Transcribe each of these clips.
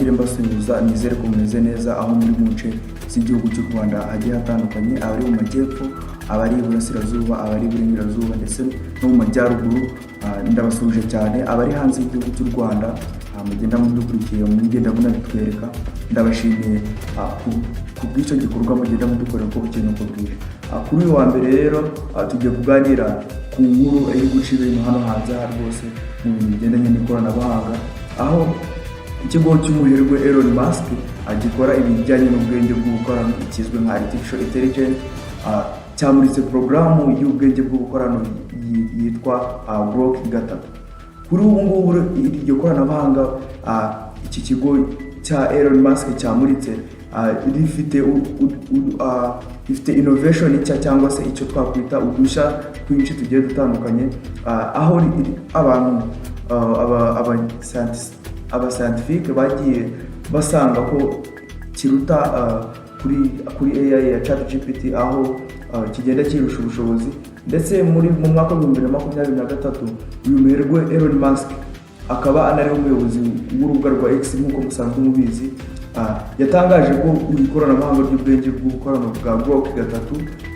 nongere mbasuhuza, nizere ko mumeze neza aho muri mu nce z'igihugu cy'u Rwanda hagiye hatandukanye, abari mu majyepfo, abari iburasirazuba, abari iburengerazuba ndetse no mu majyaruguru. Ndabasuhuje cyane abari hanze y'igihugu cy'u Rwanda, mugenda mudukurikiye, mugenda munabitwereka. Ndabashimiye ku bw'icyo gikorwa mugenda mudukorera uko bukeye n'uko bwije. Kuri uyu wa mbere rero tugiye kuganira ku nkuru iri guca ibintu hano hanze rwose mu bintu bigendanye n'ikoranabuhanga, aho ikigo cy'umuherwe Elon Musk gikora ibijyanye n'ubwenge bw'ubukorano kizwi nka artificial intelligence, cyamuritse porogaramu y'ubwenge bw'ubukorano yitwa Grok 3. Kuri ubu ngubu iryo koranabuhanga iki kigo cya Elon Musk cyamuritse rifite innovation cyangwa se icyo twakwita udushya twinshi tugiye dutandukanye, aho abantu abascientifique bagiye basanga ko kiruta kuri AI ya chat GPT, aho kigenda kirusha ubushobozi. Ndetse mu mwaka wa 2023 uyu muherwe Elon Musk akaba anari umuyobozi w'urubuga rwa X nk'uko musanzwe mubizi, yatangaje ko ikoranabuhanga ry'ubwenge bw'ubukorano bwa Grok 3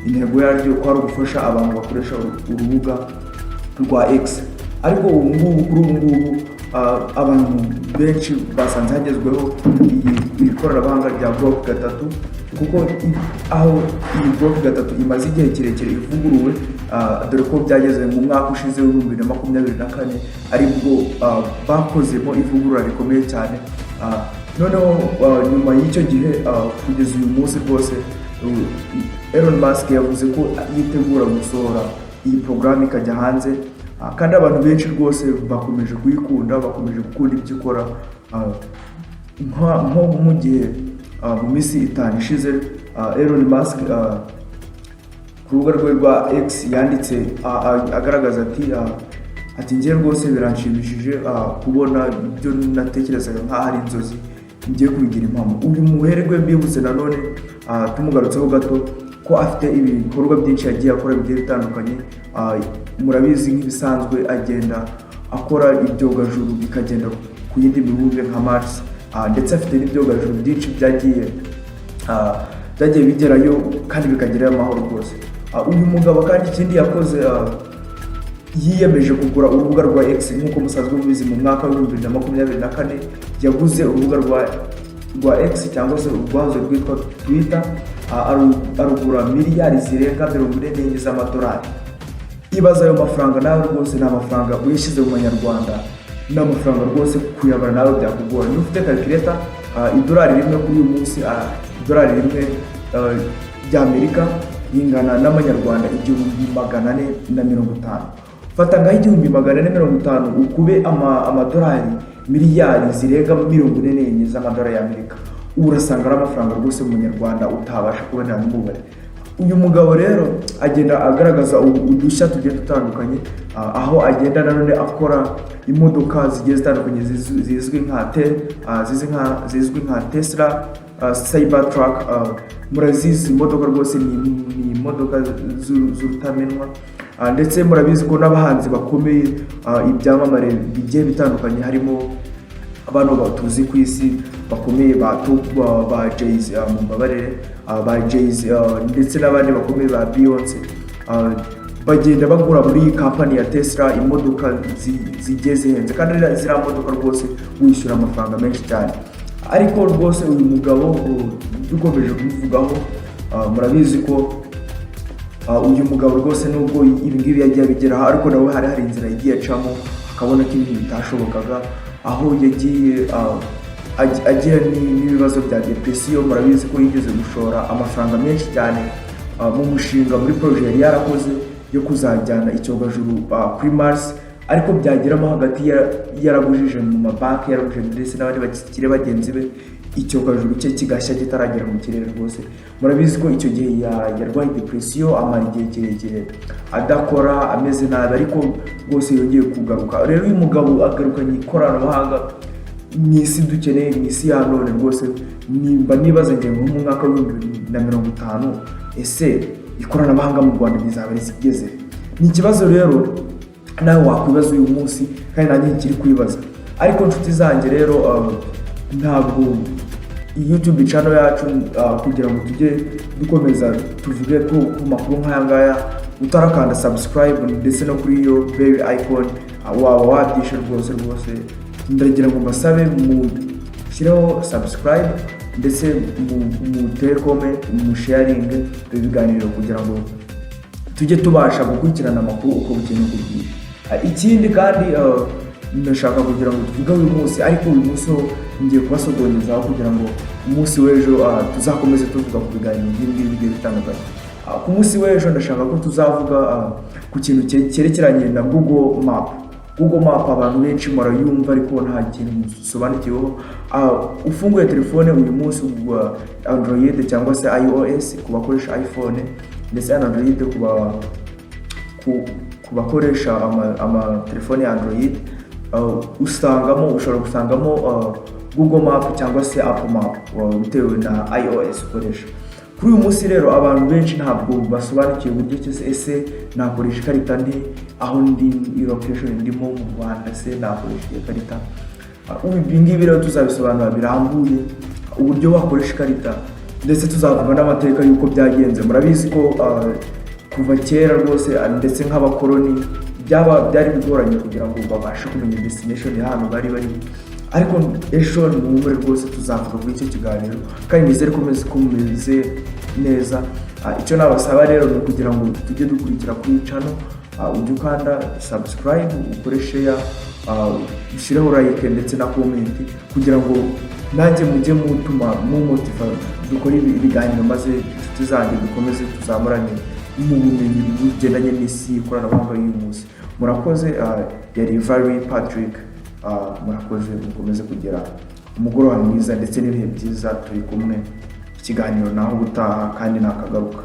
intego yaryo ko ari ugufasha abantu bakoresha urubuga rwa X. Ariko kuri ubu ngubu abantu benshi basanze hagezweho iyi koranabuhanga rya Grok 3, kuko aho iyi Grok 3 imaze igihe kirekire ivuguruwe, dore ko byageze mu mwaka ushize wa 2024 aribwo bakozemo ivugurura rikomeye cyane. Noneho nyuma y'icyo gihe kugeza uyu munsi rwose Elon Musk yavuze ko yitegura gusohora iyi porogaramu ikajya hanze, kandi abantu benshi rwose bakomeje kuyikunda, bakomeje gukunda ibyo ikora. Nko mu gihe mu minsi 5 ishize Elon Musk ku rubuga rwe rwa X yanditse agaragaza ati njye rwose biranshimishije kubona ibyo natekerezaga nk'aho ari inzozi ngiye kubigira impamo. Uyu muherwe mbibutse nanone tumugarutseho gato ko afite ibikorwa byinshi yagiye akora bigiye bitandukanye. Murabizi nk'ibisanzwe agenda akora ibyogajuru bikagenda ku yindi mibumbe nka Mars, ndetse afite n'ibyogajuru byinshi byagiye bigerayo kandi bikagerayo amahoro rwose. Uyu mugabo kandi ikindi yakoze, yiyemeje kugura urubuga rwa X nk'uko musanzwe mubizi. Mu mwaka wa 2024 yaguze urubuga rwa X cyangwa se urwahoze rwitwa Twitter, arugura miliyari zirenga 44 z'amadolari. Ibaza ayo mafaranga nawe rwose ni amafaranga uyishyize mu manyarwanda, ni amafaranga rwose kuyabara nawe byakugora. Niba ufite calculator, idolari rimwe kuri uyu munsi, idolari rimwe ry'Amerika ingana n'amanyarwanda 450. Fata ngaho 450 ukube amadolari miliyari zirenga 44 z'amadolari y'Amerika, urasanga ari amafaranga rwose mu Nyarwanda utabasha kubona n'umubare. Uyu mugabo rero agenda agaragaza udushya tugiye dutandukanye, aho agenda nanone akora imodoka zigiye zitandukanye zizwi nka Tesla Cybertruck. Murazizi imodoka rwose ni imodoka z'urutamenwa, ndetse murabizi ko n'abahanzi bakomeye ibyamamare bigiye bitandukanye, harimo abantu batuzi ku isi bakomeye ba Jay-Z, ba Jay-Z ndetse n'abandi bakomeye ba Beyonce, bagenda bagura muri iyi kampani ya Tesla imodoka zigiye zihenze, kandi ziriya modoka rwose wishyura amafaranga menshi cyane. Ariko rwose uyu mugabo dukomeje kumuvugaho, murabizi ko uyu mugabo rwose nubwo ibingibi yagiye abigeraho, ariko nawe hari inzira yagiye acamo akabona ko ibintu bitashobokaga, aho yagiye agira n'ibibazo bya depression. Murabizi ko yigeze gushora amafaranga menshi cyane mu mushinga, muri projet yari yarakoze yo kuzajyana icyogajuru kuri Mars, ariko byageramo hagati yaragujije mu mabanki, yaragujije ndetse n'abandi bakire bagenzi be, icyogajuru cye kigashya kitaragera mu kirere rwose. Murabizi ko icyo gihe yarwaye depression, amara igihe kirekire adakora, ameze nabi, ariko rwose yongeye kugaruka. Rero uyu mugabo agarukanye ikoranabuhanga mu isi dukeneye, mu isi ya none rwose. Nibaza ngiye mu mwaka wa 2050 ese ikoranabuhanga mu Rwanda rizaba rigeze? Ni ikibazo rero nawe wakwibaza uyu munsi, kandi nanjye kiri kwibaza. Ariko nshuti zanjye rero ntabwo YouTube channel yacu kugira ngo tujye dukomeza tuvuge ku makuru nk'aya ngaya utarakanda subscribe ndetse no kuri iyo bell icon waba wabyishe rwose ndagira ngo mbasabe mu shyireho subscribe ndetse mu comment mu sharing ibiganiro kugira ngo tujye tubasha gukurikirana amakuru uko bukeneye kugira. Ikindi kandi ndashaka kugira ngo tuvuge uyu munsi, ariko uyu munsi ngiye kubasogongeza kugira ngo umunsi w'ejo tuzakomeze tuvuga ku biganiro bigiye bitandukanye. Ku munsi w'ejo ndashaka ko tuzavuga ku kintu cyerekeranye na Google Map. Google Map abantu benshi murayumva ariko nta kintu musobanukiweho. Ufunguye telefone uyu munsi wa Android cyangwa se iOS ku bakoresha iPhone ndetse na Android ku bakoresha telefone ya Android, ushobora gusangamo Google Map cyangwa se Apple Map bitewe na iOS ukoresha. Kuri uyu munsi rero abantu benshi ntabwo basobanukiwe uburyo ese nakoresha ikarita ndi aho ndi location ndimo mu Rwanda, se nakoresha ikarita. Ibi ngibi rero tuzabisobanura birambuye uburyo wakoresha ikarita ndetse tuzavuga n'amateka y'uko byagenze. Murabizi ko kuva kera rwose ndetse nk'abakoloni byari bigoranye kugira ngo babashe kumenya destination y'ahantu bari, ariko ejo ni umwe rwose tuzavuga kuri icyo kiganiro kandi nizere ko meze neza. Icyo nabasaba rero ni kugira ngo tujye dukurikira kuri channel, ujye ukanda subscribe, ukoreshe ya ushireho like ndetse na comment kugira ngo nanjye mujye mutuma motiva dukora ibiganiro maze inshuti zanjye dukomeze tuzamurane mu bumenyi bugendanye n'isi ikoranabuhanga y'uyu munsi. Murakoze. Yari Valerie Patrick. Murakoze, mukomeze kugira umugoroba mwiza ndetse n'ibihe byiza. Turi kumwe ikiganiro naho gutaha kandi nakagaruka.